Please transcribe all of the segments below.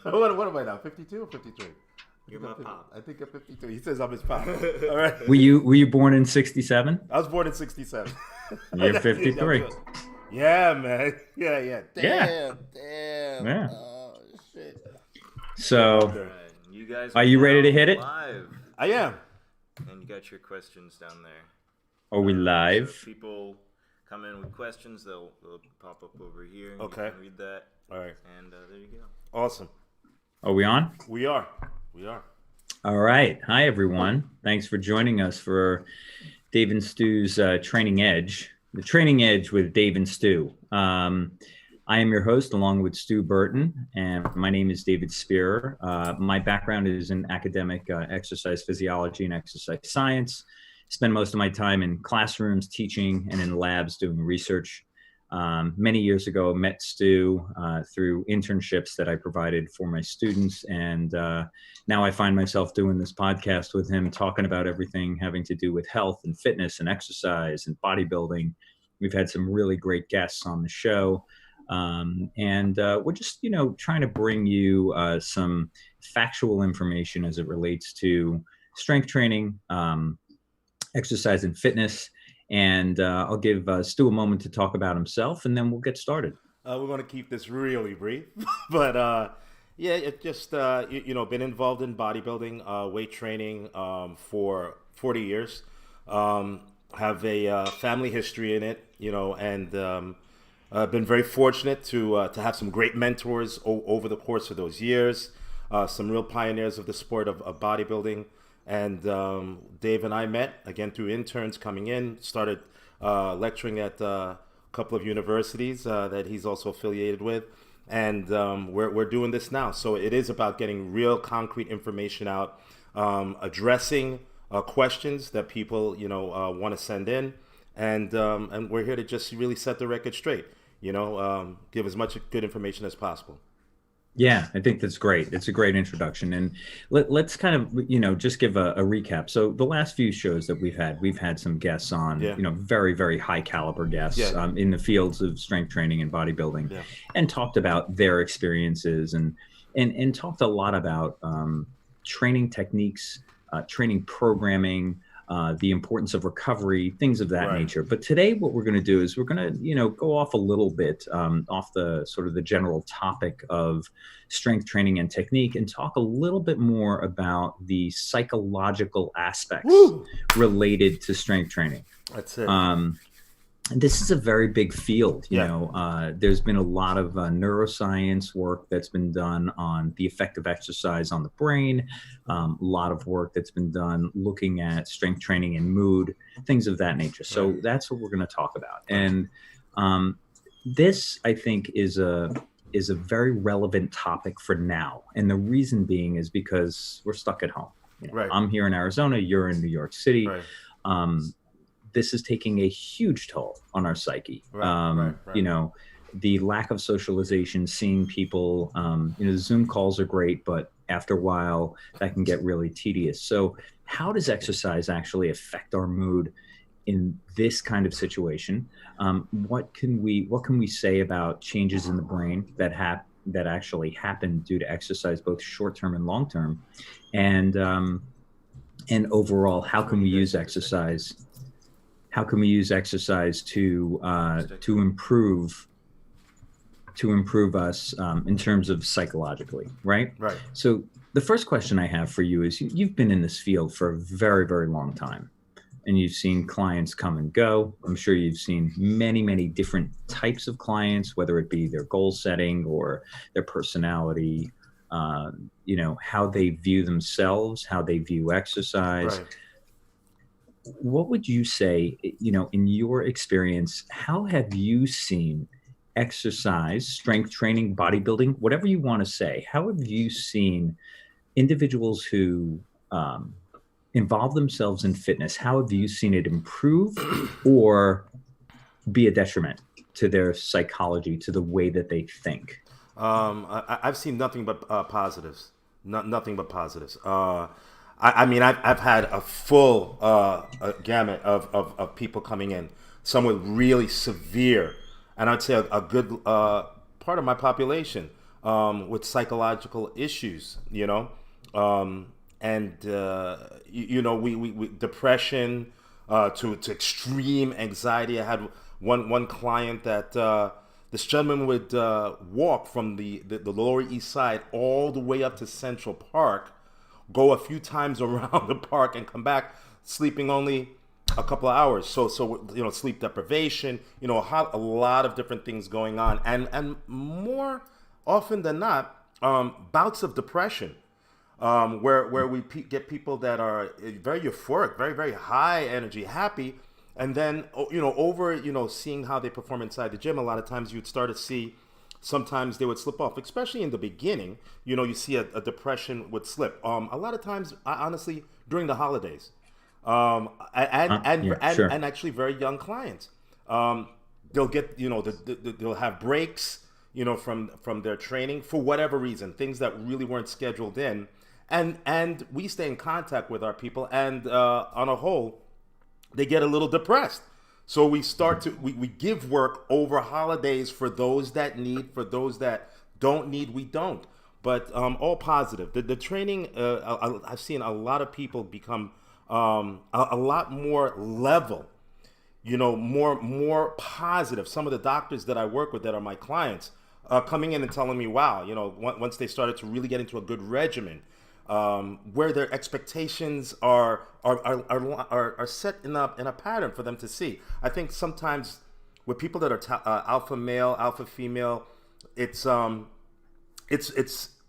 What am I now? 52 or 53? You're my pop. I think I'm 52. He says I'm his pop. All right. Were you born in 67? I was born in 67. You're 53. Yeah, man. Yeah, yeah. Yeah. Damn. Yeah. Oh, shit. So, All right, you guys are you ready to now hit it? live, I am. and you got your questions down there. Are we So live? if people come in with questions, they'll pop up over here. And Okay. You can read that. All right. And there you go. Awesome. Are we on? We are. We are. All right. Hi, everyone. Thanks for joining us for Dave and Stu's Training Edge, the Training Edge with Dave and Stu. I am your host, along with Stu Burton, and my name is David Spearer. My background is in academic exercise physiology and exercise science. Spend most of my time in classrooms teaching and in labs doing research. Many years ago, met Stu through internships that I provided for my students, and now I find myself doing this podcast with him, talking about everything having to do with health and fitness and exercise and bodybuilding. We've had some really great guests on the show, and we're just, trying to bring you some factual information as it relates to strength training, exercise and fitness. And I'll give Stu a moment to talk about himself, and then we'll get started. We're going to keep this really brief, but yeah, it just been involved in bodybuilding, weight training for 40 years. Have a family history in it, and been very fortunate to have some great mentors over the course of those years. Some real pioneers of the sport of bodybuilding. And Dave and I met again through interns coming in, started lecturing at a couple of universities that he's also affiliated with. And we're doing this now. So it is about getting real concrete information out, addressing questions that people, want to send in. And we're here to just really set the record straight, give as much good information as possible. Yeah, I think that's great. It's a great introduction. And let's kind of, just give a recap. So the last few shows that we've had some guests on, Yeah. very, very high caliber guests Yeah. In the fields of strength training and bodybuilding, Yeah. and talked about their experiences and talked a lot about training techniques, training programming, the importance of recovery, things of that Right. nature. But today what we're going to do is we're going to, go off a little bit off the sort of the general topic of strength training and technique, and talk a little bit more about the psychological aspects Woo! related to strength training. That's it. This is a very big field. Yeah. There's been a lot of neuroscience work that's been done on the effect of exercise on the brain. A lot of work that's been done looking at strength training and mood, things of that nature. So that's what we're going to talk about. And this, I think, is a very relevant topic for now. And the reason being is because we're stuck at home. Right. I'm here in Arizona. You're in New York City. Right. This is taking a huge toll on our psyche. Right. The lack of socialization, seeing people, Zoom calls are great, but after a while that can get really tedious. So how does exercise actually affect our mood in this kind of situation? What can we say about changes in the brain that actually happen due to exercise, both short-term and long-term? And overall, how can we use exercise? How can we use exercise to improve us in terms of psychologically, right? Right. So the first question I have for you is, you've been in this field for a very, very long time, and you've seen clients come and go. I'm sure you've seen many, many different types of clients, whether it be their goal setting or their personality, how they view themselves, how they view exercise. Right. What would you say, in your experience, how have you seen exercise, strength training, bodybuilding, whatever you want to say, how have you seen individuals who involve themselves in fitness, how have you seen it improve or be a detriment to their psychology, to the way that they think? I've seen nothing but positives. Nothing but positives. I've had a full gamut of people coming in. Some with really severe, and I'd say a good part of my population with psychological issues, we depression to extreme anxiety. I had one client that this gentleman would walk from the Lower East Side all the way up to Central Park, go a few times around the park, and come back sleeping only a couple of hours. So sleep deprivation, a lot of different things going on, and more often than not, bouts of depression, where we get people that are very euphoric, very, very high energy, happy, and then over seeing how they perform inside the gym, a lot of times you'd start to see sometimes they would slip off, especially in the beginning. You see a depression would slip. A lot of times, honestly, during the holidays, and actually very young clients, they'll get they'll have breaks, from their training for whatever reason, things that really weren't scheduled in, and we stay in contact with our people, and on a whole, they get a little depressed. So we start to we give work over holidays for those that need, for those that don't need, we don't. But all positive. The training, I've seen a lot of people become a lot more level, more positive. Some of the doctors that I work with that are my clients, coming in and telling me, wow, once they started to really get into a good regimen, where their expectations are set in a pattern for them to see. I think sometimes with people that are alpha male, alpha female, it's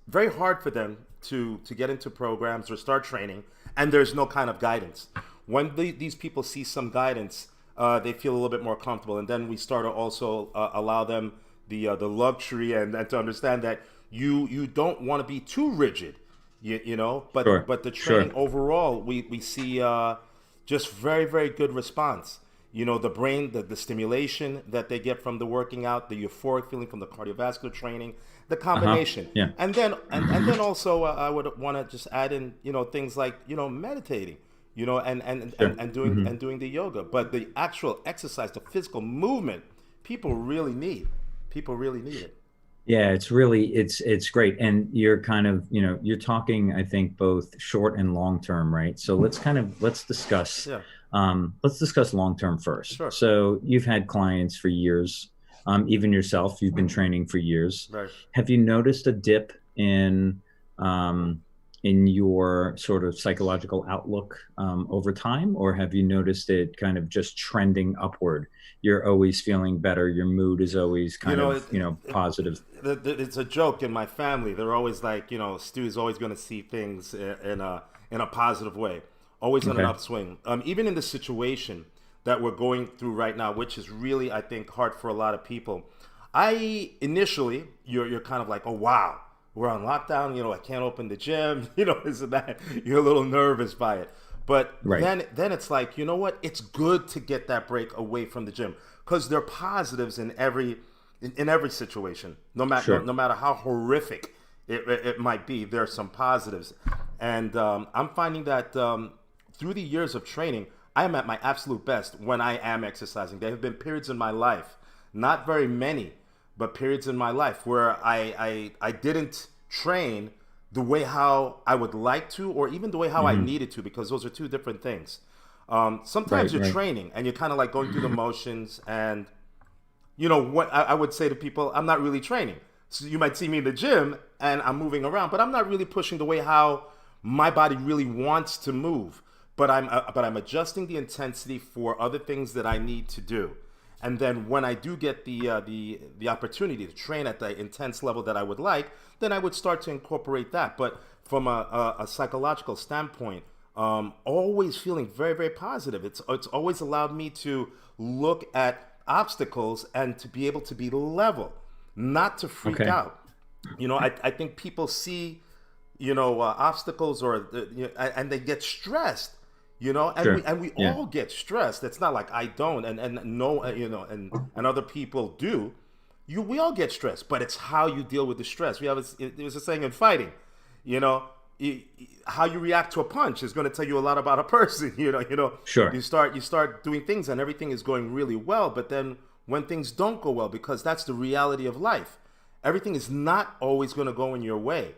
very hard for them to get into programs or start training, and there's no kind of guidance. When these people see some guidance, they feel a little bit more comfortable, and then we start to also allow them the luxury and to understand that you don't want to be too rigid. But Sure. but the training overall, we see just very, very good response. The brain, the stimulation that they get from the working out, the euphoric feeling from the cardiovascular training, the combination. Yeah. And then also I would want to just add in things like meditating, and doing the yoga. But the actual exercise, the physical movement, people really need it. Yeah, it's great. And you're kind of, you're talking, I think, both short and long term, right? So let's discuss, long term first. Sure. So you've had clients for years, even yourself, you've been training for years. Right. Have you noticed a dip in your sort of psychological outlook over time, or have you noticed it kind of just trending upward? You're always feeling better. Your mood is always kind of positive. It's a joke in my family. They're always like, Stu is always going to see things in a positive way, always on an upswing. Even in the situation that we're going through right now, which is really, I think, hard for a lot of people. Initially, you're kind of like, oh wow, we're on lockdown. I can't open the gym. This and that. You're a little nervous by it. But then it's like, you know what? It's good to get that break away from the gym, because there are positives in every situation. No matter how horrific it might be, there are some positives. And I'm finding that through the years of training, I am at my absolute best when I am exercising. There have been periods in my life, not very many, but periods in my life where I didn't train the way how I would like to, or even the way how I needed to, because those are two different things. Sometimes you're training and you're kind of like going through the motions, and what I would say to people, I'm not really training. So you might see me in the gym and I'm moving around, but I'm not really pushing the way how my body really wants to move. But I'm adjusting the intensity for other things that I need to do. And then when I do get the opportunity to train at the intense level that I would like, then I would start to incorporate that. But from a psychological standpoint, always feeling very, very positive. It's always allowed me to look at obstacles and to be able to be level, not to freak out. I think people see, obstacles and they get stressed. We all get stressed. It's not like I don't, and other people do. We all get stressed, but it's how you deal with the stress. There's a saying in fighting, how you react to a punch is going to tell you a lot about a person. Sure. You start doing things and everything is going really well, but then when things don't go well, because that's the reality of life, Everything is not always going to go in your way.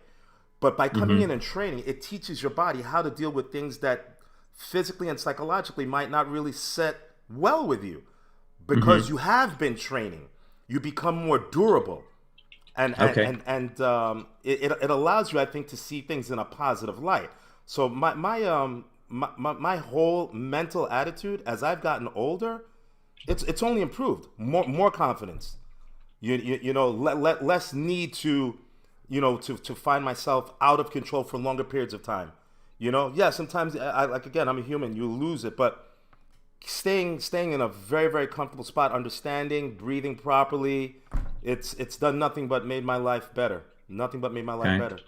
But by coming in and training, it teaches your body how to deal with things that physically and psychologically might not really set well with you. Because you have been training, you become more durable. And it allows you, I think, to see things in a positive light. So my whole mental attitude as I've gotten older, it's only improved. More confidence. Less need to find myself out of control for longer periods of time. Yeah, sometimes I'm a human. You lose it, but staying in a very, very comfortable spot, understanding, breathing properly, it's done nothing but made my life better. Nothing but made my life better.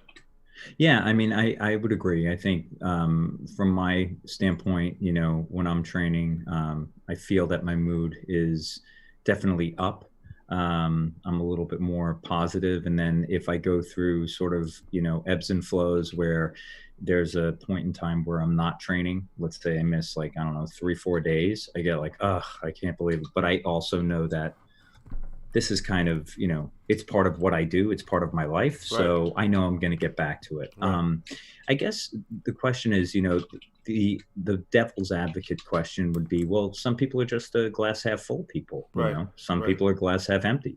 Yeah, I mean, I would agree. I think from my standpoint, when I'm training, I feel that my mood is definitely up. I'm a little bit more positive. And then if I go through sort of, ebbs and flows where there's a point in time where I'm not training, let's say I miss 3-4 days, I get like, ugh, I can't believe it. But I also know that this is kind of, it's part of what I do. It's part of my life. So I know I'm going to get back to it. Right. I guess the question is, the devil's advocate question would be, well, some people are just a glass half full people. Some people are glass half empty.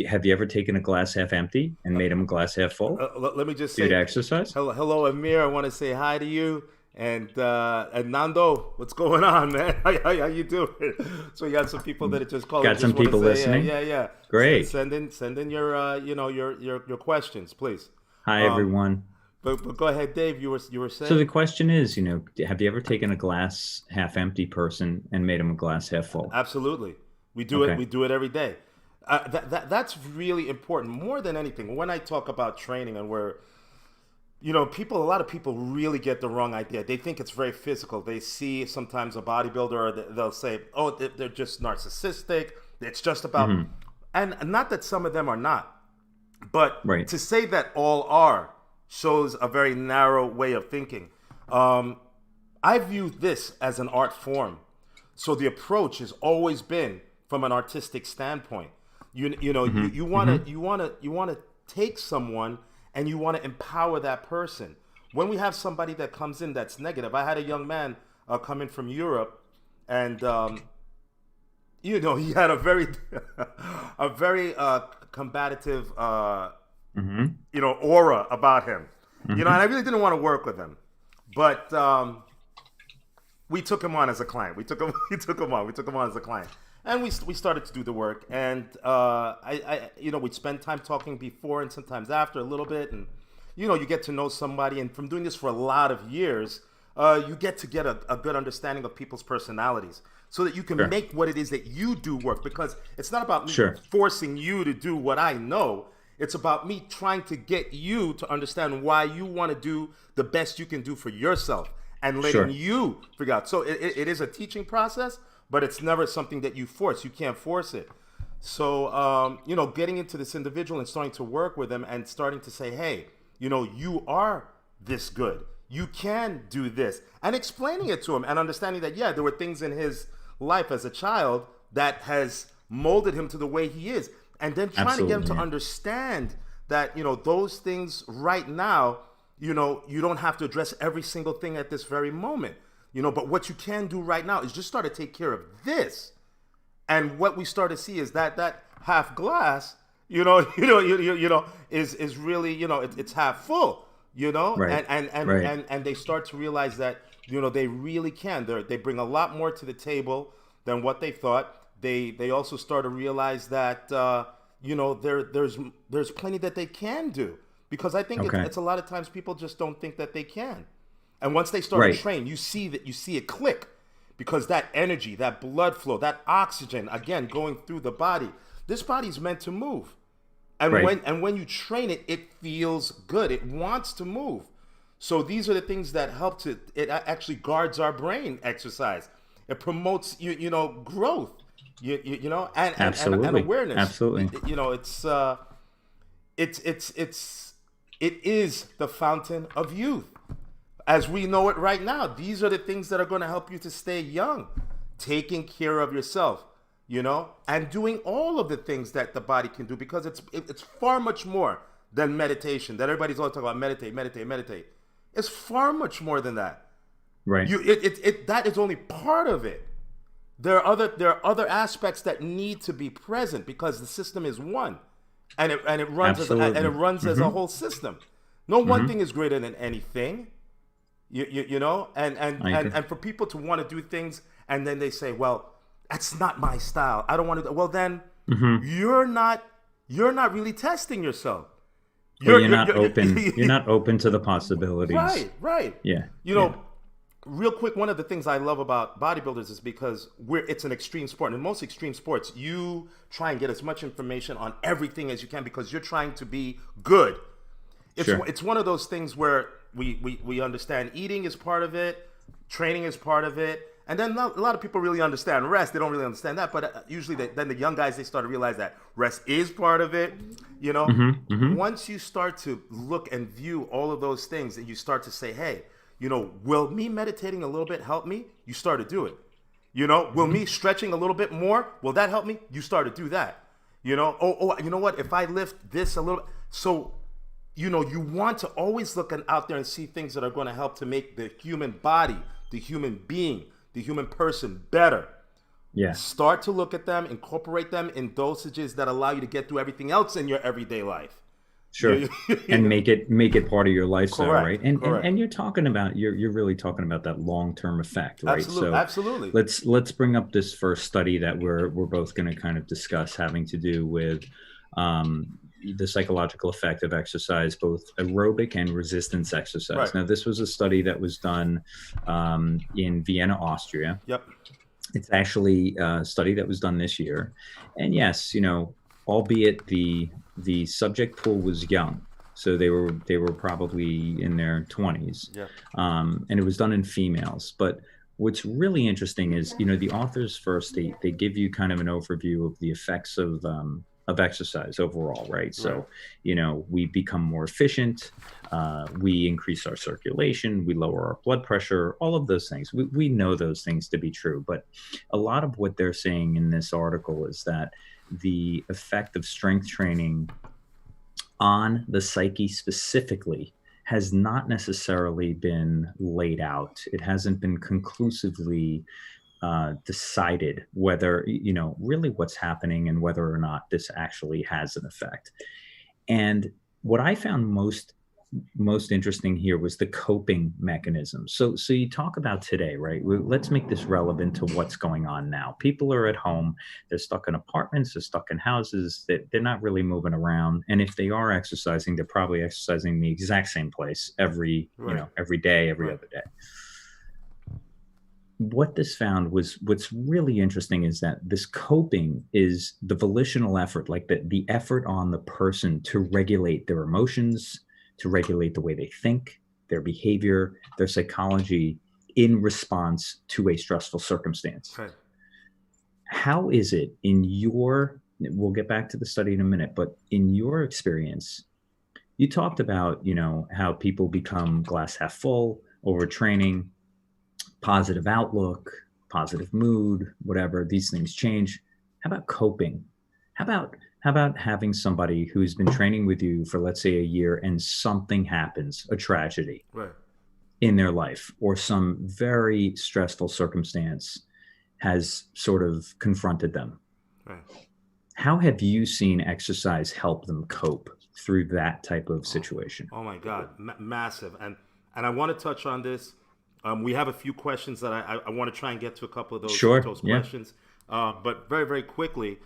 Have you ever taken a glass half empty and made them a glass half full? Let me just say, exercise. Hello, Amir. I want to say hi to you. And Nando, what's going on, man? How you doing? So you got some people that are just calling. Got some people listening. Yeah. Great. Send in your your questions, please. Hi everyone. But go ahead, Dave. You were saying. So the question is, have you ever taken a glass half empty person and made them a glass half full? Absolutely. We do it. We do it every day. That's really important. More than anything, when I talk about training and we're a lot of people really get the wrong idea. They think it's very physical. They see sometimes a bodybuilder, they'll say, oh, they're just narcissistic. It's just about, and not that some of them are not, but to say that all are shows a very narrow way of thinking. I view this as an art form. So the approach has always been from an artistic standpoint. You want to take someone and you want to empower that person. When we have somebody that comes in that's negative, I had a young man come in from Europe, and he had a very combative aura about him. And I really didn't want to work with him, but we took him on as a client. We took him on as a client. And we started to do the work, and we'd spend time talking before and sometimes after a little bit, and you get to know somebody, and from doing this for a lot of years, you get a good understanding of people's personalities, so that you can make what it is that you do work. Because it's not about me forcing you to do what I know; it's about me trying to get you to understand why you want to do the best you can do for yourself, and letting you figure out. So it is a teaching process. But it's never something that you force. You can't force it. So, getting into this individual and starting to work with them and starting to say, hey, you are this good. You can do this. And explaining it to him and understanding that, there were things in his life as a child that has molded him to the way he is. And then trying to get him to understand that, those things right now, you don't have to address every single thing at this very moment. But what you can do right now is just start to take care of this. And what we start to see is that half glass, is really, it's half full, and they start to realize that, they really can. They bring a lot more to the table than what they thought. They also start to realize that, there's plenty that they can do, because I think it's a lot of times people just don't think that they can. And once they start to train, you see it click, because that energy, that blood flow, that oxygen, again, going through the body, this body's meant to move. And when you train it, it feels good. It wants to move. So these are the things that help it actually guards our brain, exercise. It promotes, growth, and awareness. Absolutely. It is the fountain of youth. As we know it right now, these are the things that are going to help you to stay young. Taking care of yourself, and doing all of the things that the body can do, because it's far much more than meditation. That everybody's always talking about meditate. It's far much more than that. Right. That is only part of it. There are other aspects that need to be present, because the system is one, and it runs as a whole system. No one thing is greater than anything. And for people to want to do things and then they say, well, that's not my style, I don't want to. Well, then you're not really testing yourself. You're not open. You're not open to the possibilities. Right. Yeah. Real quick, one of the things I love about bodybuilders is because it's an extreme sport. In most extreme sports, you try and get as much information on everything as you can, because you're trying to be good. It's one of those things where we understand eating is part of it, training is part of it, and then a lot of people really understand rest. They don't really understand that, but usually then the young guys, they start to realize that rest is part of it. Once you start to look and view all of those things, and you start to say, hey, will me meditating a little bit help me? You start to do it. Will me stretching a little bit more, will that help me? You start to do that. You know what? If I lift this a little, so you want to always look out there and see things that are going to help to make the human body, the human being, the human person better. Yeah. Start to look at them, incorporate them in dosages that allow you to get through everything else in your everyday life. Sure. And make it part of your lifestyle, correct, right? correct. And you're really talking about that long-term effect, right? Absolutely. Let's bring up this first study that we're both going to kind of discuss, having to do with the psychological effect of exercise, both aerobic and resistance exercise. Right. Now, this was a study that was done in Vienna, Austria. Yep. It's actually a study that was done this year. And yes, albeit the subject pool was young, so they were probably in their 20s. Yeah. And it was done in females. But what's really interesting is, the authors first, they give you kind of an overview of the effects of exercise overall, right? So, we become more efficient, we increase our circulation, we lower our blood pressure, all of those things. We know those things to be true, but a lot of what they're saying in this article is that the effect of strength training on the psyche specifically has not necessarily been laid out. It hasn't been conclusively decided whether, really what's happening and whether or not this actually has an effect. And what I found most interesting here was the coping mechanism. So you talk about today, right? Let's make this relevant to what's going on now. People are at home, they're stuck in apartments, they're stuck in houses, they're not really moving around. And if they are exercising, they're probably exercising in the exact same place every day, every other day. What this found was, what's really interesting is that this coping is the volitional effort, like the effort on the person to regulate their emotions, to regulate the way they think, their behavior, their psychology in response to a stressful circumstance. Right. How is it we'll get back to the study in a minute, but in your experience, you talked about, how people become glass half full, overtraining, positive outlook, positive mood, whatever, these things change. How about coping? How about having somebody who's been training with you for, let's say, a year, and something happens, a tragedy in their life, or some very stressful circumstance has sort of confronted them. Right. How have you seen exercise help them cope through that type of situation? Oh my God, massive. And I want to touch on this. We have a few questions that I want to try and get to a couple of those, questions. But very, very quickly,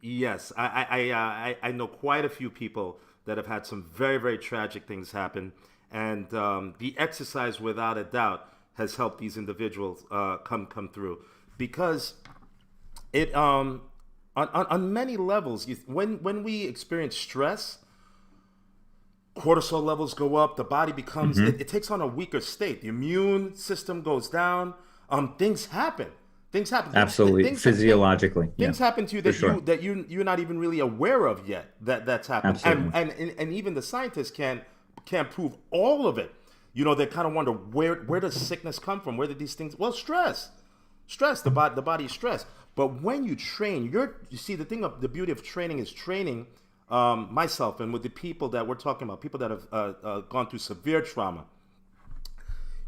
yes, I know quite a few people that have had some very, very tragic things happen. And the exercise, without a doubt, has helped these individuals come through. Because it, on many levels, when we experience stress, cortisol levels go up, the body becomes, it takes on a weaker state. The immune system goes down. Things happen. Absolutely. Physiologically. Things happen to you that you're not even really aware of yet that's happened. And even the scientists can't prove all of it. They kind of wonder where does sickness come from? Where did these things? Well, stress. The body is stressed. But when you train, you see the beauty of training is training myself and with the people that we're talking about, people that have gone through severe trauma.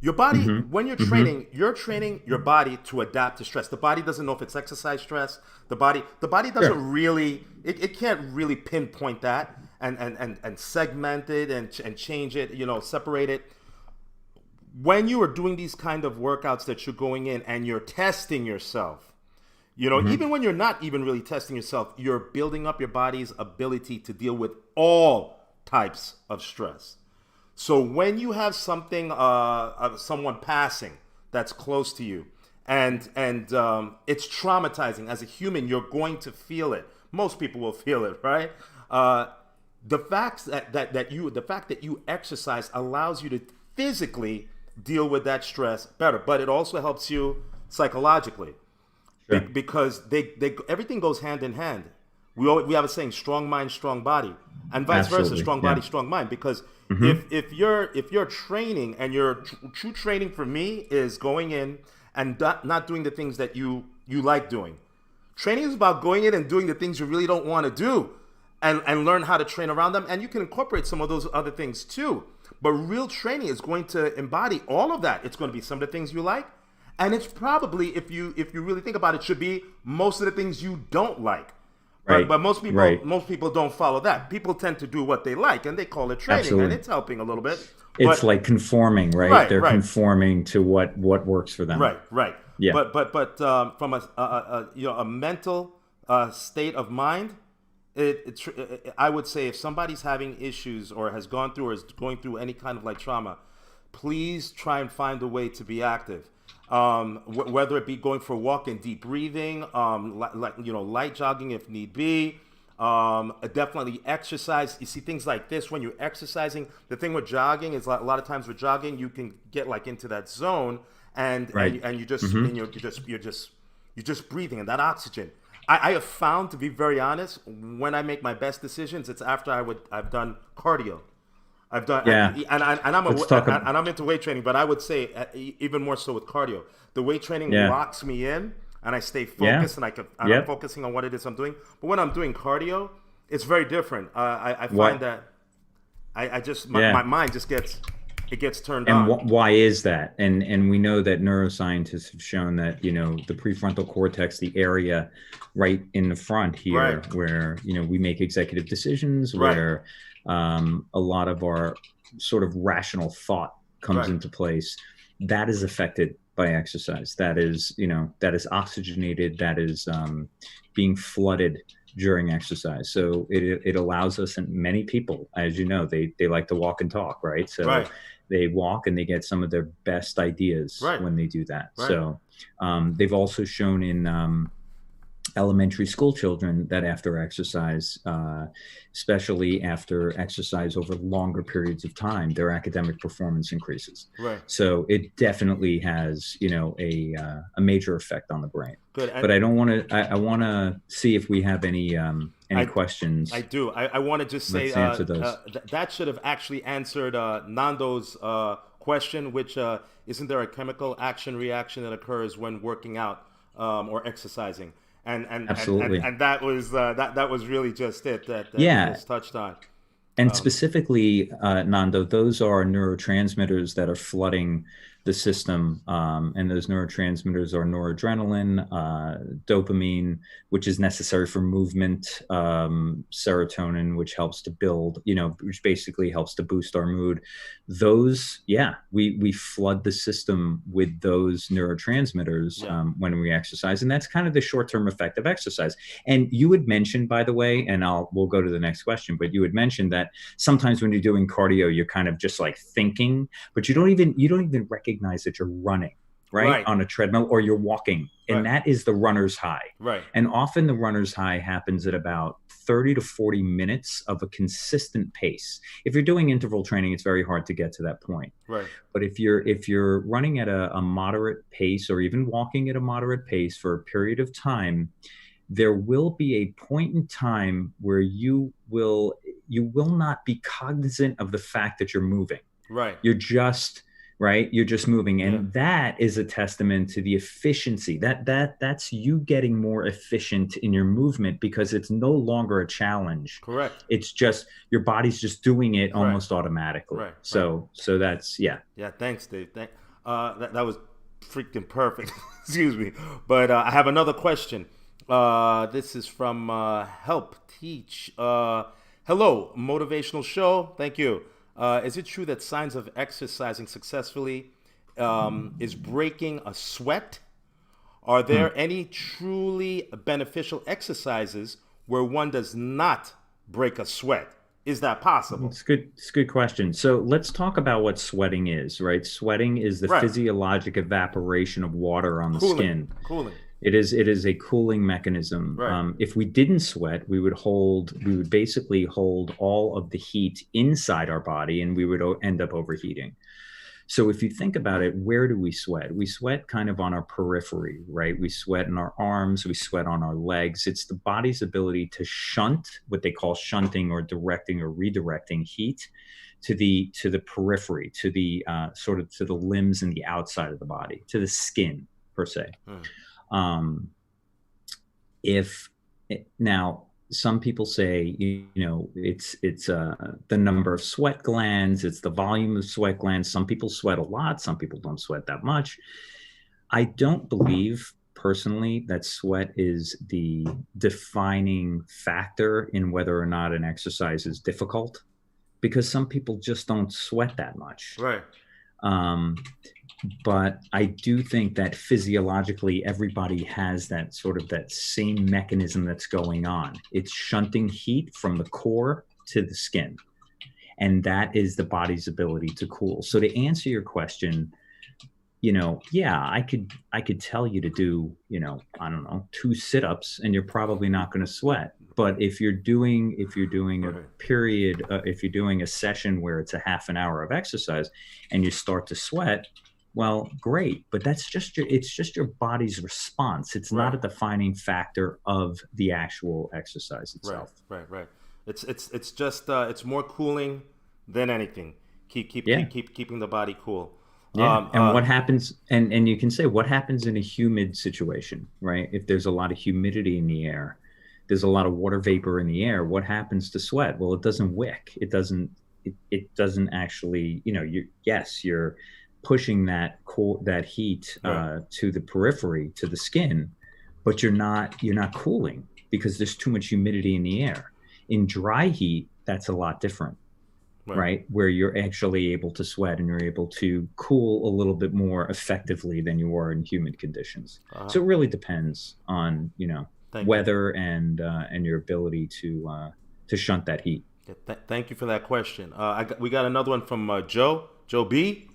Your body, when you're training your body to adapt to stress. The body doesn't know if it's exercise stress. The body doesn't really, it can't really pinpoint that and segment it and change it, separate it. When you are doing these kind of workouts that you're going in and you're testing yourself, even when you're not even really testing yourself, you're building up your body's ability to deal with all types of stress. So when you have something, someone passing that's close to you, and it's traumatizing as a human, you're going to feel it. Most people will feel it, right? The fact that you exercise allows you to physically deal with that stress better, but it also helps you psychologically, because everything goes hand in hand. We have a saying, strong mind, strong body, and vice versa, strong body, strong mind. Because if you're training, and your true training for me is going in and not doing the things that you like doing. Training is about going in and doing the things you really don't want to do, and learn how to train around them. And you can incorporate some of those other things too. But real training is going to embody all of that. It's going to be some of the things you like, and it's probably, if you really think about it, should be most of the things you don't like. Right. But most people don't follow that. People tend to do what they like, and they call it training, and it's helping a little bit. It's like conforming, right? They're conforming to what works for them. Right. Yeah. But from a mental state of mind, I would say if somebody's having issues or has gone through or is going through any kind of like trauma, please try and find a way to be active. Whether it be going for a walk and deep breathing, light jogging if need be, definitely exercise. You see things like this when you're exercising. The thing with jogging is a lot of times with jogging you can get like into that zone and you just you're just breathing, and that oxygen. I have found, to be very honest, when I make my best decisions, it's after I've done cardio. I've done, I'm into weight training, but I would say even more so with cardio. The weight training locks me in, and I stay focused, and I'm focusing on what it is I'm doing. But when I'm doing cardio, it's very different. I find that my mind just gets turned on. And why is that? And we know that neuroscientists have shown that the prefrontal cortex, the area right in the front here, where we make executive decisions, where a lot of our sort of rational thought comes into place, that is affected by exercise. That is oxygenated, that is being flooded during exercise. So it allows us, and many people, as you know, they like to walk and talk, right? So they walk and they get some of their best ideas when they do that. So they've also shown in elementary school children that after exercise, especially after exercise over longer periods of time, their academic performance increases. So it definitely has, a major effect on the brain. Good. But I want to see if we have any questions. I do. I want to just say that should have actually answered Nando's question, which isn't there a chemical action reaction that occurs when working out or exercising? And Absolutely. And that was that was really just it that was touched on. And specifically, Nando, those are neurotransmitters that are flooding the system, and those neurotransmitters are noradrenaline, dopamine, which is necessary for movement, serotonin, which helps to build, which basically helps to boost our mood. Those, we flood the system with those neurotransmitters when we exercise, and that's kind of the short-term effect of exercise. And you had mentioned, by the way, and we'll go to the next question, but you had mentioned that sometimes when you're doing cardio, you're kind of just like thinking, but you don't even recognize that you're running right on a treadmill, or you're walking, and that is the runner's high. And often the runner's high happens at about 30 to 40 minutes of a consistent pace. If you're doing interval training, it's very hard to get to that point. But if you're running at a moderate pace, or even walking at a moderate pace for a period of time, there will be a point in time where you will not be cognizant of the fact that you're moving. You're just right? You're just moving. And that is a testament to the efficiency. That's you getting more efficient in your movement because it's no longer a challenge. Correct. It's just your body's just doing it almost automatically. Right. So that's, yeah. Yeah, thanks, Dave. That was freaking perfect. Excuse me. But I have another question. This is from Help Teach. Hello, motivational show. Thank you. Is it true that signs of exercising successfully is breaking a sweat? Are there any truly beneficial exercises where one does not break a sweat? Is that possible? It's a good question. So let's talk about what sweating is, right? Sweating is the physiologic evaporation of water on the skin. Cooling. It is a cooling mechanism. Right. If we didn't sweat, we would basically hold all of the heat inside our body, and we would end up overheating. So if you think about it, where do we sweat? We sweat kind of on our periphery, right? We sweat in our arms, we sweat on our legs. It's the body's ability to shunt, what they call shunting or directing or redirecting heat to the periphery, to the sort of to the limbs and the outside of the body, to the skin per se. Now some people say, it's the number of sweat glands, it's the volume of sweat glands. Some people sweat a lot, some people don't sweat that much. I don't believe personally that sweat is the defining factor in whether or not an exercise is difficult, because some people just don't sweat that much. Right. But I do think that physiologically everybody has that sort of that same mechanism that's going on. It's shunting heat from the core to the skin. And that is the body's ability to cool. So to answer your question, I could tell you to do, 2 sit-ups and you're probably not going to sweat. But if you're doing a period, if you're doing a session where it's a half an hour of exercise and you start to sweat, well, great, but it's just your body's response. It's not a defining factor of the actual exercise itself. Right. It's just it's more cooling than anything. Keeping the body cool. Yeah. And what happens? And you can say what happens in a humid situation, right? If there's a lot of humidity in the air, there's a lot of water vapor in the air. What happens to sweat? Well, it doesn't wick. It doesn't actually. You're pushing that heat to the periphery, to the skin, but you're not cooling because there's too much humidity in the air. In dry heat, that's a lot different, right? Where you're actually able to sweat and you're able to cool a little bit more effectively than you are in humid conditions. So it really depends on weather and your ability to shunt that heat. Thank you for that question. We got another one from Joe B.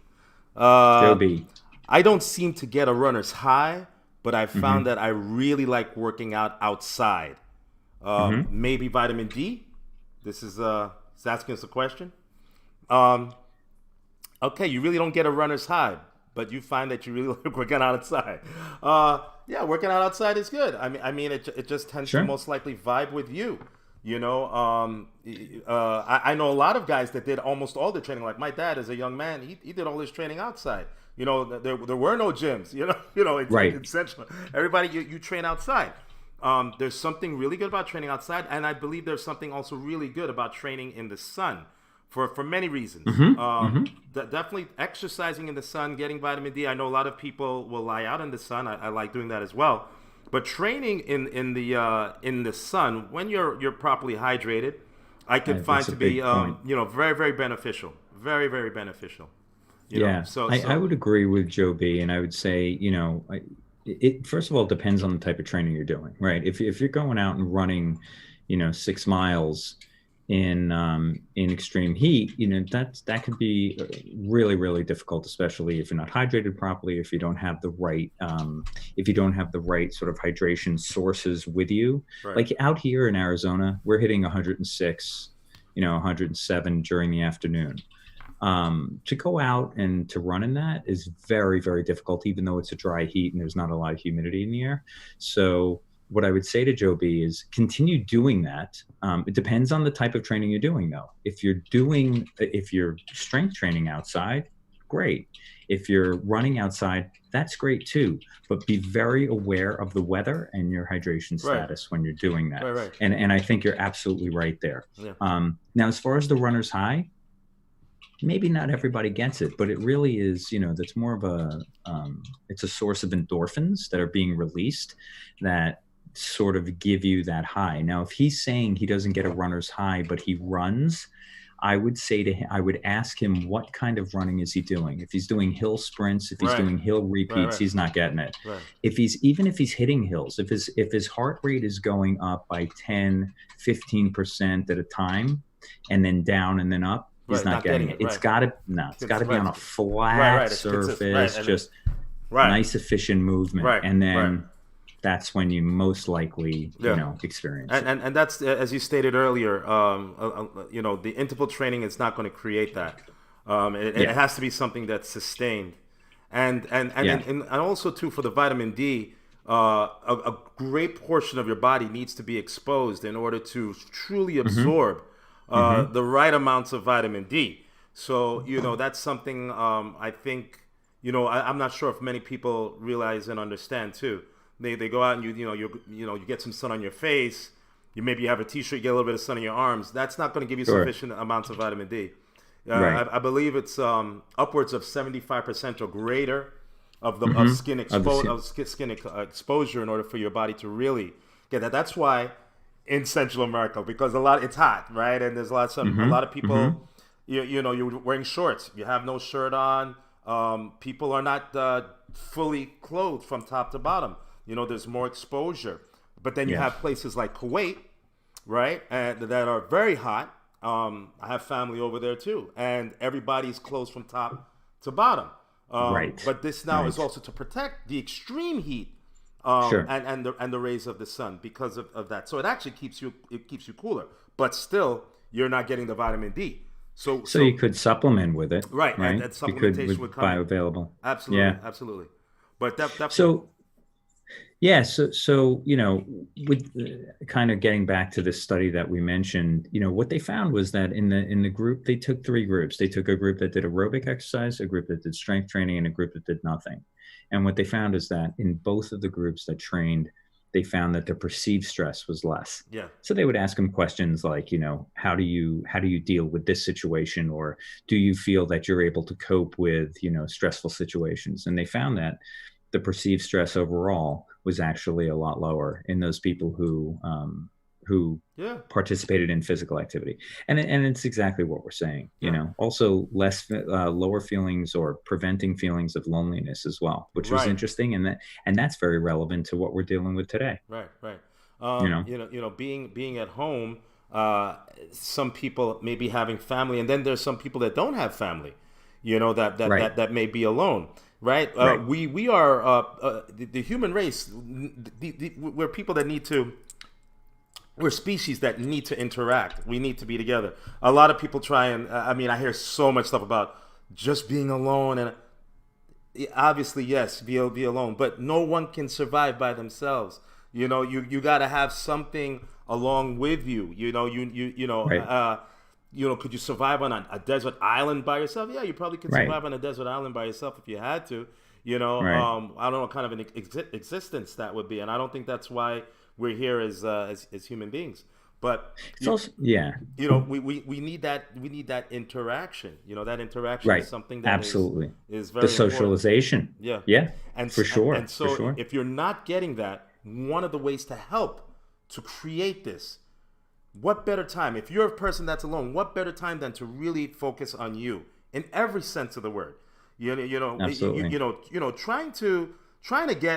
Joe B. I don't seem to get a runner's high, but I found that I really like working out outside. Maybe vitamin D. This is asking us a question. Okay, you really don't get a runner's high, but you find that you really like working out outside. Working out outside is good. I mean, it just tends to most likely vibe with you. I know a lot of guys that did almost all the training. Like my dad, as a young man, he did all his training outside. There were no gyms. It's central. Everybody, you train outside. There's something really good about training outside, and I believe there's something also really good about training in the sun, for many reasons. Definitely exercising in the sun, getting vitamin D. I know a lot of people will lie out in the sun. I like doing that as well. But training in the sun, when you're properly hydrated, I could find to be very, very beneficial. Very, very beneficial. I would agree with Joe B. And I would say, it first of all depends on the type of training you're doing, right? If you're going out and running, 6 miles in extreme heat, that could be really, really difficult, especially if you're not hydrated properly, if you don't have the right sort of hydration sources with you. Right. Like out here in Arizona, we're hitting 106, 107 during the afternoon. To go out and to run in that is very, very difficult, even though it's a dry heat and there's not a lot of humidity in the air. So what I would say to Joe B is continue doing that. It depends on the type of training you're doing, though. If you're strength training outside, great. If you're running outside, that's great too. But be very aware of the weather and your hydration status when you're doing that. Right. And I think you're absolutely right there. Yeah. Now, as far as the runner's high, maybe not everybody gets it, but it really is, that's more of it's a source of endorphins that are being released that sort of give you that high. Now, if he's saying he doesn't get a runner's high, but he runs, I would say to him, I would ask him, what kind of running is he doing? If he's doing hill sprints, if he's doing hill repeats, he's not getting it. Right. If he's hitting hills, if his heart rate is going up by 10, 15% at a time, and then down and then up, he's not getting it. It's got to be on a flat surface, just nice efficient movement, and then that's when you most likely experience it. And that's, as you stated earlier, the interval training is not going to create that. It has to be something that's sustained, and also too, for the vitamin D, a great portion of your body needs to be exposed in order to truly absorb the right amounts of vitamin D. So that's something I think I'm not sure if many people realize and understand too. They go out and you get some sun on your face. You have a t-shirt, you get a little bit of sun on your arms. That's not going to give you sufficient amounts of vitamin D. I believe it's upwards of 75% or greater of skin exposure in order for your body to really get that. That's why in Central America, because it's hot, right? And there's a lot of people. You're wearing shorts. You have no shirt on. People are not fully clothed from top to bottom. There's more exposure. But then you have places like Kuwait, right, and that are very hot. I have family over there too, and everybody's clothed from top to bottom. But this now is also to protect the extreme heat and the rays of the sun because of that. So it actually keeps you cooler, but still you're not getting the vitamin D. So you could supplement with it, right? And supplementation would come bioavailable. Absolutely. But So with kind of getting back to this study that we mentioned, what they found was that in the group, they took 3 groups. They took a group that did aerobic exercise, a group that did strength training, and a group that did nothing. And what they found is that in both of the groups that trained, they found that the perceived stress was less. Yeah. So they would ask them questions like, how do you deal with this situation, or do you feel that you're able to cope with, stressful situations? And they found that the perceived stress overall was actually a lot lower in those people who participated in physical activity. And it's exactly what we're saying, also lower feelings or preventing feelings of loneliness as well, which was interesting. And that's very relevant to what we're dealing with today. Right. Being at home, some people may be having family, and then there's some people that don't have family, that may be alone. Right. We are the human race. We're people that need to. We're species that need to interact. We need to be together. A lot of people try and. I hear so much stuff about just being alone, and obviously, yes, be alone. But no one can survive by themselves. You got to have something along with you. Could you survive on a desert island by yourself? Yeah, you probably could survive on a desert island by yourself if you had to. I don't know what kind of an existence that would be, and I don't think that's why we're here as human beings. But we need that. We need that interaction. That interaction is something that absolutely is very the socialization. Important. Yeah, for sure. And so, if you're not getting that, one of the ways to help to create this. What better time, if you're a person that's alone, what better time than to really focus on you in every sense of the word? Absolutely. Trying to get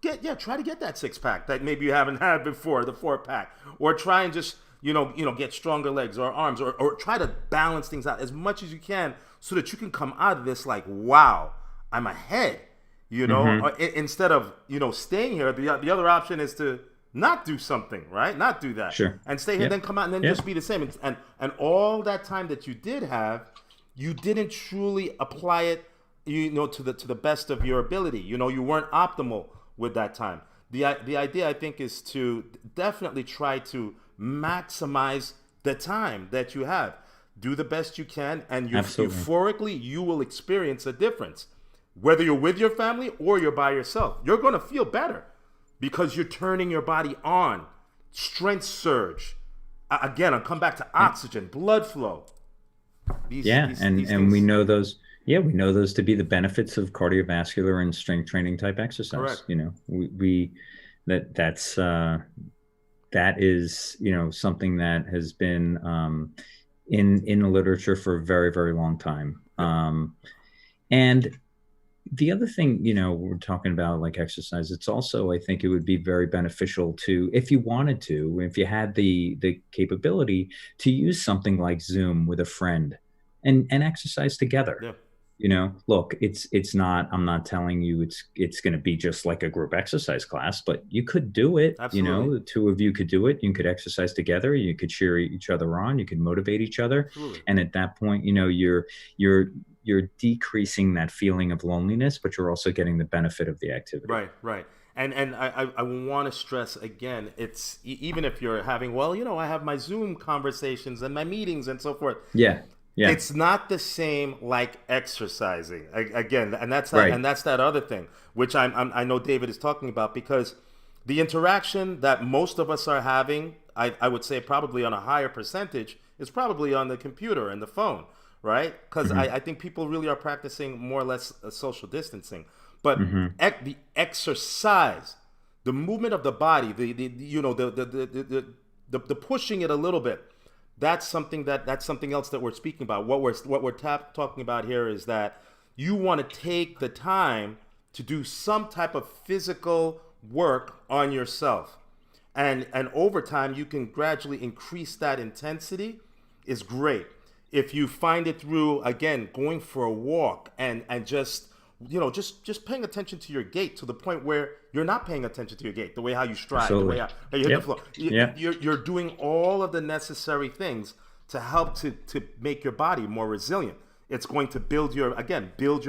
that 6-pack that maybe you haven't had before, the 4-pack, or try and just get stronger legs or arms, or try to balance things out as much as you can so that you can come out of this like, wow, I'm ahead. Instead of staying here. The other option is to not do something, right? Not do that. Sure. And stay here, then come out and then just be the same. And all that time that you did have, you didn't truly apply it, to the best of your ability. You weren't optimal with that time. The idea, I think, is to definitely try to maximize the time that you have. do the best you can, and Absolutely. euphorically, you will experience a difference. Whether you're with your family or you're by yourself, you're going to feel better because you're turning your body on. Strength surge. Again, I'll come back to oxygen, blood flow. These we know those. Yeah, we know those to be the benefits of cardiovascular and strength training type exercise. Correct. You know, that is, you know, something that has been in the literature for a very, very long time. And the other thing, you know, we're talking about like exercise, it's also, I think it would be very beneficial to, if you wanted to, if you had the capability to use something like Zoom with a friend and exercise together. Yeah. You know, look, it's not, I'm not telling you it's going to be just like a group exercise class, but you could do it. Absolutely. You know, the two of you could do it. You could exercise together. You could cheer each other on. You could motivate each other. Absolutely. And at that point, you know, you're decreasing that feeling of loneliness, but you're also getting the benefit of the activity. Right. And I want to stress again, it's even if you're having, well, you know, I have my Zoom conversations and my meetings and so forth. Yeah. It's not the same like exercising again, and that's Right. and that's that other thing, which I know David is talking about, because the interaction that most of us are having, I would say probably on a higher percentage, is probably on the computer and the phone, right? Because I think people really are practicing more or less social distancing, but the exercise, the movement of the body, the pushing it a little bit. That's something else that we're speaking about. What we're talking about here is that you want to take the time to do some type of physical work on yourself, and over time you can gradually increase that intensity. Is great if you find it through, again, going for a walk and just, you know, just paying attention to your gait to the point where you're not paying attention to your gait, the way how you stride, Absolutely. the way how you hit the floor. You're doing all of the necessary things to help to make your body more resilient. It's going to build your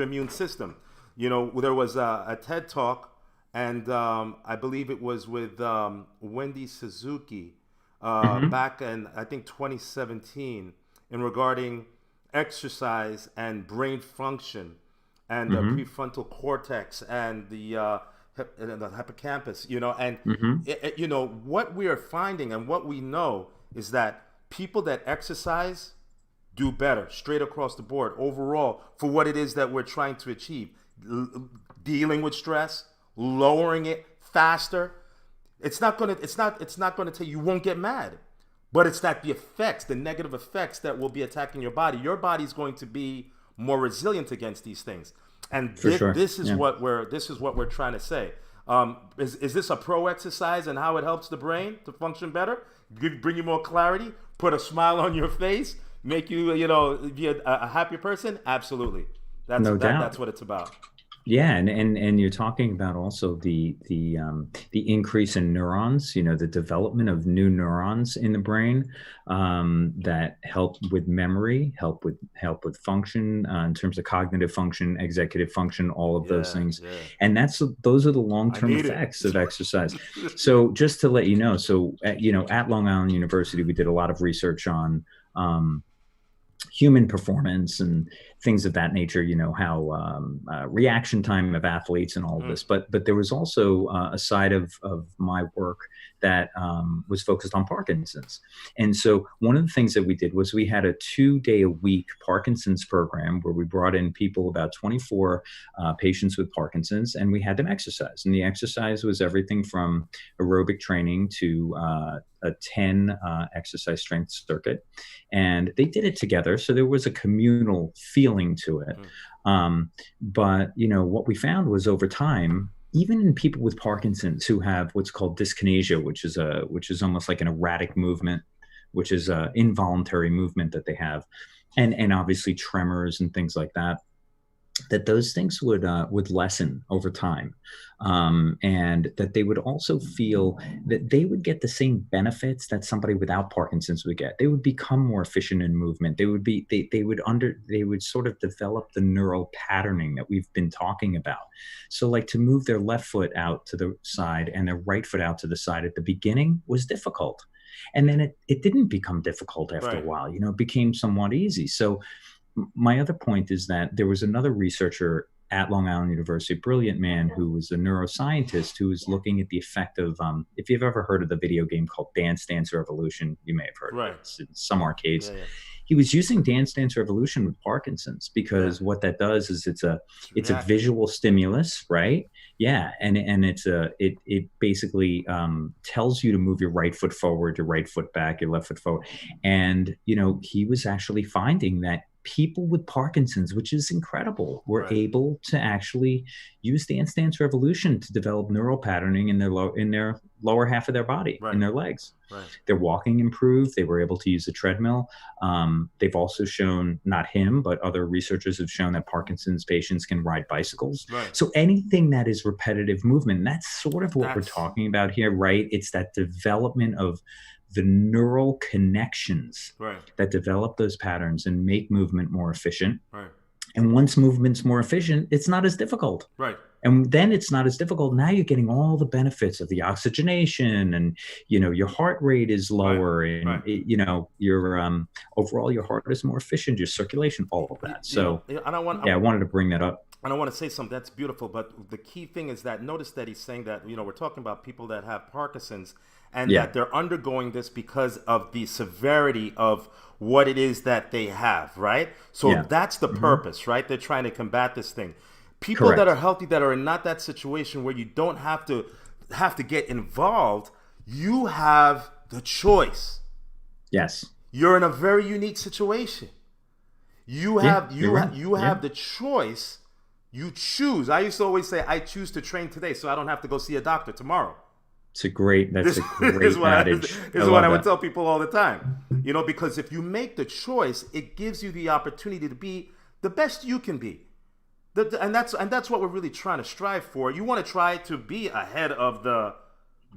immune system. You know, there was a TED Talk, and I believe it was with Wendy Suzuki back in, I think, 2017, in regarding exercise and brain function and the prefrontal cortex and the hippocampus, you know, and you know what we are finding and what we know is that people that exercise do better straight across the board overall for what it is that we're trying to achieve. Dealing with stress, lowering it faster. It's not gonna tell you won't get mad, but it's that the negative effects that will be attacking your body. Your body's going to be more resilient against these things. And this is what we're trying to say. Is this a pro exercise and how it helps the brain to function better, bring you more clarity, put a smile on your face, make you, you know, be a happier person? Absolutely. No doubt. That's what it's about. Yeah, and you're talking about also the increase in neurons, you know, the development of new neurons in the brain that help with memory, help with function in terms of cognitive function, executive function, all of those things. Yeah. And those are the long-term effects of exercise. So just to let you know, at Long Island University, we did a lot of research on human performance and things of that nature, you know, how reaction time of athletes and all of this. But there was also a side of my work that was focused on Parkinson's. And so one of the things that we did was we had a 2-day-a-week Parkinson's program where we brought in people, about 24 patients with Parkinson's, and we had them exercise. And the exercise was everything from aerobic training to a 10 exercise strength circuit. And they did it together. So there was a communal feeling to it. But, you know, what we found was over time, even in people with Parkinson's who have what's called dyskinesia, which is almost like an erratic movement, which is an involuntary movement that they have, and obviously tremors and things like that, that those things would lessen over time, and that they would also feel that they would get the same benefits that somebody without Parkinson's would get. They would become more efficient in movement. They would sort of develop the neural patterning that we've been talking about. So like to move their left foot out to the side and their right foot out to the side at the beginning was difficult. And then it didn't become difficult after Right. a while, it became somewhat easy. So my other point is that there was another researcher at Long Island University, a brilliant man who was a neuroscientist who was looking at the effect of, if you've ever heard of the video game called Dance Dance Revolution, you may have heard of it. It's in some arcades. Yeah, yeah. He was using Dance Dance Revolution with Parkinson's because what that does is it's a visual stimulus, right? Yeah, and it basically tells you to move your right foot forward, your right foot back, your left foot forward, and he was actually finding that people with Parkinson's, which is incredible, were able to actually use Dance Dance Revolution to develop neural patterning in their lower half of their body, in their legs. Right. Their walking improved. They were able to use the treadmill. They've also shown, not him, but other researchers have shown that Parkinson's patients can ride bicycles. Right. So anything that is repetitive movement, and that's sort of what we're talking about here, right? It's that development of the neural connections that develop those patterns and make movement more efficient. Right. And once movement's more efficient, it's not as difficult. Right. And then it's not as difficult. Now you're getting all the benefits of the oxygenation, and your heart rate is lower, and your overall your heart is more efficient, your circulation, all of that. So I wanted to bring that up. And I want to say something that's beautiful, but the key thing is that notice that he's saying that we're talking about people that have Parkinson's, and that they're undergoing this because of the severity of what it is that they have, right? So that's the purpose, right? They're trying to combat this thing. People that are healthy, that are in not that situation where you don't have to get involved, you have the choice. Yes. You're in a very unique situation. You have the choice. You choose. I used to always say, I choose to train today so I don't have to go see a doctor tomorrow. That's a great adage. This is what I would tell people all the time. Because if you make the choice, it gives you the opportunity to be the best you can be. And that's what we're really trying to strive for. You want to try to be ahead of the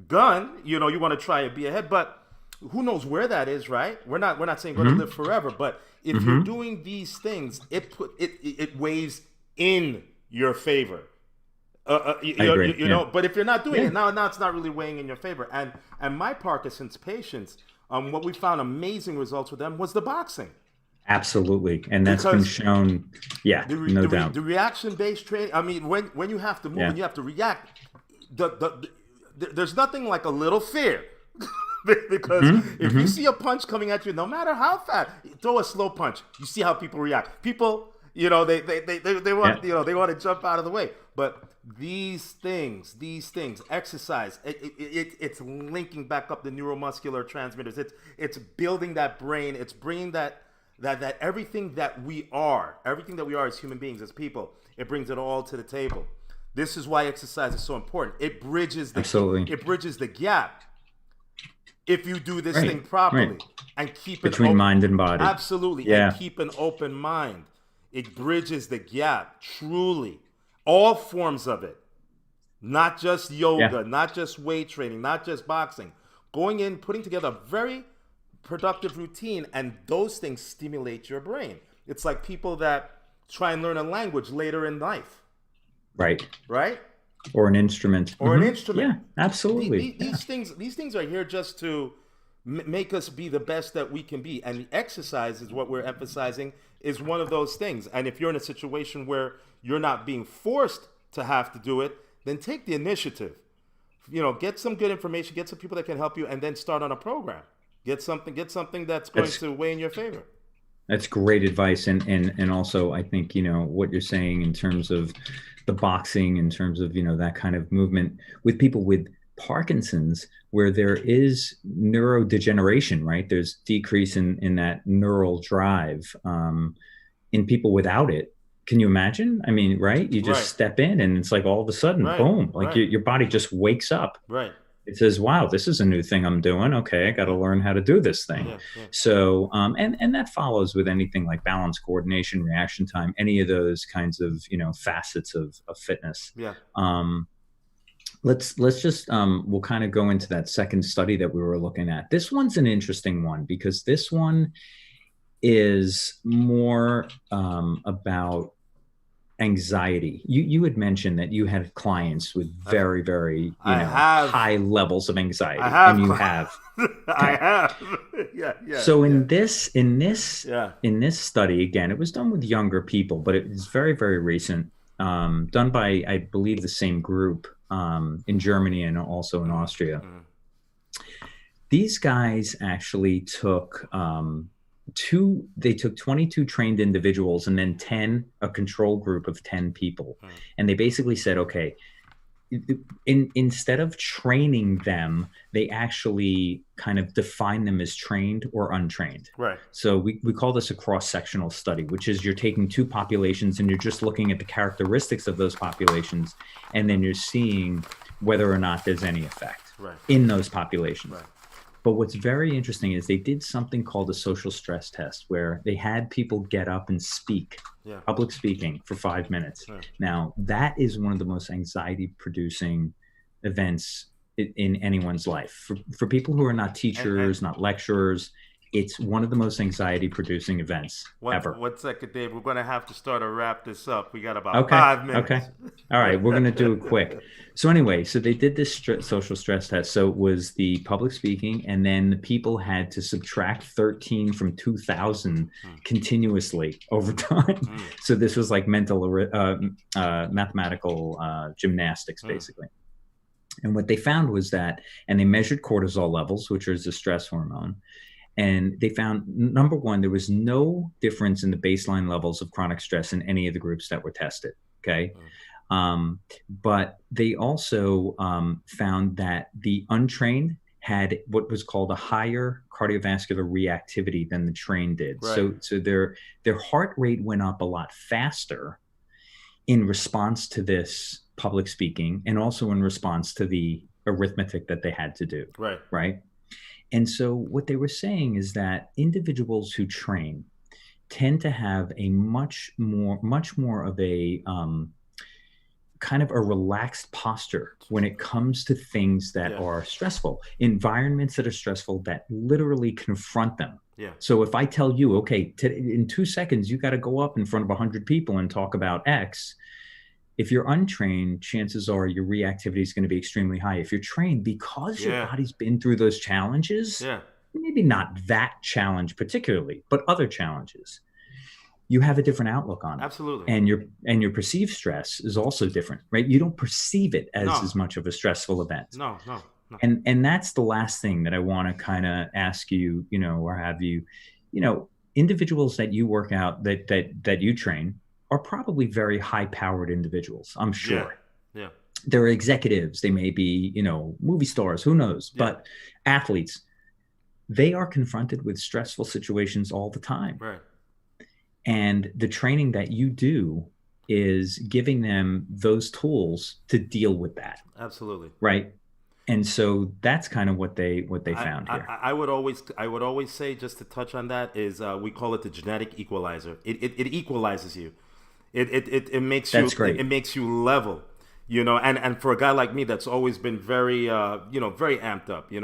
gun. You want to try and be ahead, but who knows where that is, right? We're not saying we're going to live forever, but if you're doing these things, it weighs in your favor. But if you're not doing it now, it's not really weighing in your favor. And my Parkinson's patients, what we found amazing results with them was the boxing. Absolutely, and that's been shown. Yeah, no doubt. The reaction-based training. I mean, when you have to move and you have to react, there's nothing like a little fear. Because if you see a punch coming at you, no matter how fast, throw a slow punch. You see how people react. People, they want they want to jump out of the way. But these things, exercise, it's linking back up the neuromuscular transmitters. It's building that brain. It's bringing that everything that we are as human beings, as people, it brings it all to the table. This is why exercise is so important. It bridges the gap. If you do this thing properly and keep between mind and body. Absolutely. And keep an open mind. It bridges the gap, truly. All forms of it. Not just yoga, not just weight training, not just boxing. Going in, putting together a very productive routine, and those things stimulate your brain. It's like people that try and learn a language later in life. Right? Or an instrument. Yeah, absolutely. These things are here just to make us be the best that we can be. And the exercise is what we're emphasizing, is one of those things. And if you're in a situation where you're not being forced to have to do it, then take the initiative. Get some good information, get some people that can help you, and then start on a program. Get something that's going to weigh in your favor. That's great advice. And also, I think, what you're saying in terms of the boxing, in terms of, that kind of movement with people with Parkinson's, where there is neurodegeneration, right? There's decrease in that neural drive in people without it. Can you imagine? I mean, right? You just step in and it's like all of a sudden, boom, like your body just wakes up. Right. It says, wow, this is a new thing I'm doing. Okay, I got to learn how to do this thing. Yeah. So, and that follows with anything like balance, coordination, reaction time, any of those kinds of, facets of fitness. Yeah. Let's just, we'll kind of go into that second study that we were looking at. This one's an interesting one because this one is more about anxiety. You had mentioned that you had clients with very, very, high levels of anxiety. And you have. I have. Yeah. So in this study, again, it was done with younger people, but it was very, very recent, done by, I believe, the same group in Germany and also in Austria. These guys actually took they took 22 trained individuals and then a control group of 10 people. And they basically said, okay, instead of training them, they actually kind of define them as trained or untrained. Right. So we call this a cross-sectional study, which is you're taking two populations and you're just looking at the characteristics of those populations, and then you're seeing whether or not there's any effect in those populations. Right. But what's very interesting is they did something called a social stress test, where they had people get up and speak, public speaking for 5 minutes. Right. Now, that is one of the most anxiety-producing events in anyone's life. For people who are not teachers, not lecturers, it's one of the most anxiety-producing events ever. 1 second, Dave. We're going to have to start to wrap this up. We got about 5 minutes. Okay. All right. We're going to do it quick. So anyway, so they did this social stress test. So it was the public speaking, and then the people had to subtract 13 from 2,000 continuously over time. So this was like mental, mathematical gymnastics, basically. And what they found was that, and they measured cortisol levels, which is a stress hormone. And they found, number one, there was no difference in the baseline levels of chronic stress in any of the groups that were tested. Okay. But they also found that the untrained had what was called a higher cardiovascular reactivity than the trained did. Right. So their heart rate went up a lot faster in response to this public speaking, and also in response to the arithmetic that they had to do. Right. Right. And so what they were saying is that individuals who train tend to have a much more of a kind of a relaxed posture when it comes to things that are stressful, environments that are stressful, that literally confront them. Yeah. So if I tell you, okay, in 2 seconds, you got to go up in front of 100 people and talk about X. If you're untrained, chances are your reactivity is going to be extremely high. If you're trained, because your body's been through those challenges, maybe not that challenge particularly, but other challenges, you have a different outlook on it. Absolutely. And your perceived stress is also different, right? You don't perceive it as much of a stressful event. No. And that's the last thing that I want to kind of ask you, or have you, individuals that you work out, that you train, are probably very high-powered individuals, I'm sure. Yeah. They're executives. They may be, movie stars, who knows? Yeah. But athletes, they are confronted with stressful situations all the time. Right. And the training that you do is giving them those tools to deal with that. Absolutely. Right. And so that's kind of what they found here. I would always say, just to touch on that, is we call it the genetic equalizer. It equalizes you. It makes you. That's great. It makes you level, and for a guy like me that's always been very very amped up, you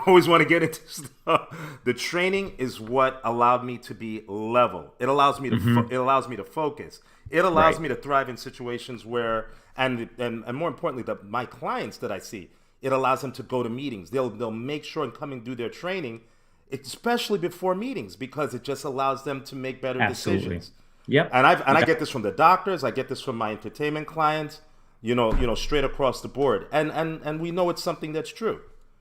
always want to get into stuff. The training is what allowed me to be level. It allows me to it allows me to focus. It allows me to thrive in situations where, and more importantly, my clients that I see, it allows them to go to meetings. They'll make sure and come and do their training, especially before meetings, because it just allows them to make better decisions. Yep. And I get this from the doctors. I get this from my entertainment clients. Straight across the board. And we know it's something that's true.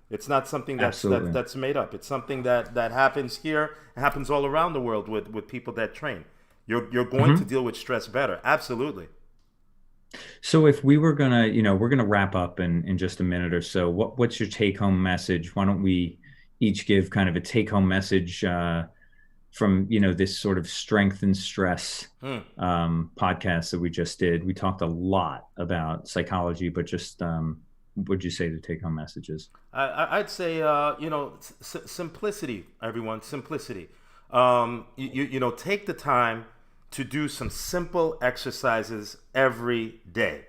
It's not something that's made up. It's something that happens here. It happens all around the world with people that train. You're going to deal with stress better. Absolutely. So if we were gonna, we're gonna wrap up in just a minute or so. What's your take-home message? Why don't we each give kind of a take-home message from this sort of strength and stress podcast that we just did. We talked a lot about psychology, but just what'd you say the take-home messages? I'd say simplicity, everyone. Simplicity. Take the time to do some simple exercises every day.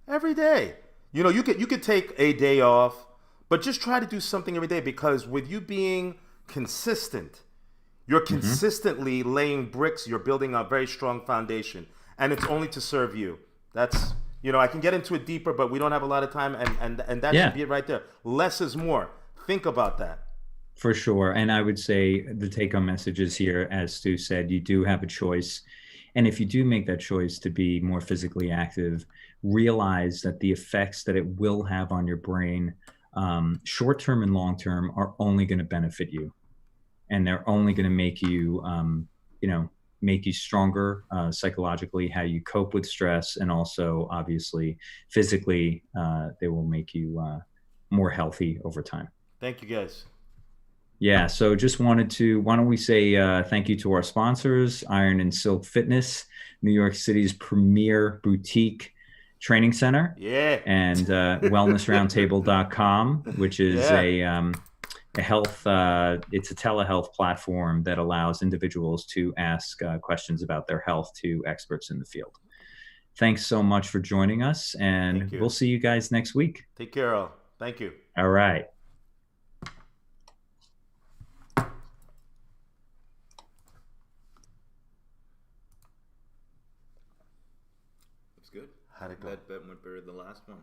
Every day. You could take a day off, but just try to do something every day, because with you being consistent, You're consistently laying bricks. You're building a very strong foundation, and it's only to serve you. That's, I can get into it deeper, but we don't have a lot of time, and that should be it right there. Less is more. Think about that. For sure. And I would say the take-home message is here, as Stu said, you do have a choice. And if you do make that choice to be more physically active, realize that the effects that it will have on your brain, short-term and long-term, are only going to benefit you. And they're only going to make you, make you stronger psychologically, how you cope with stress, and also obviously physically, they will make you more healthy over time. Thank you, guys. Yeah, so just why don't we say thank you to our sponsors, Iron and Silk Fitness, New York City's premier boutique training center. Yeah. And wellnessroundtable.com, which is a health, it's a telehealth platform that allows individuals to ask questions about their health to experts in the field. Thanks so much for joining us, and we'll see you guys next week. Take care, all. Thank you. All right. That's good. How'd it go? That went better than the last one.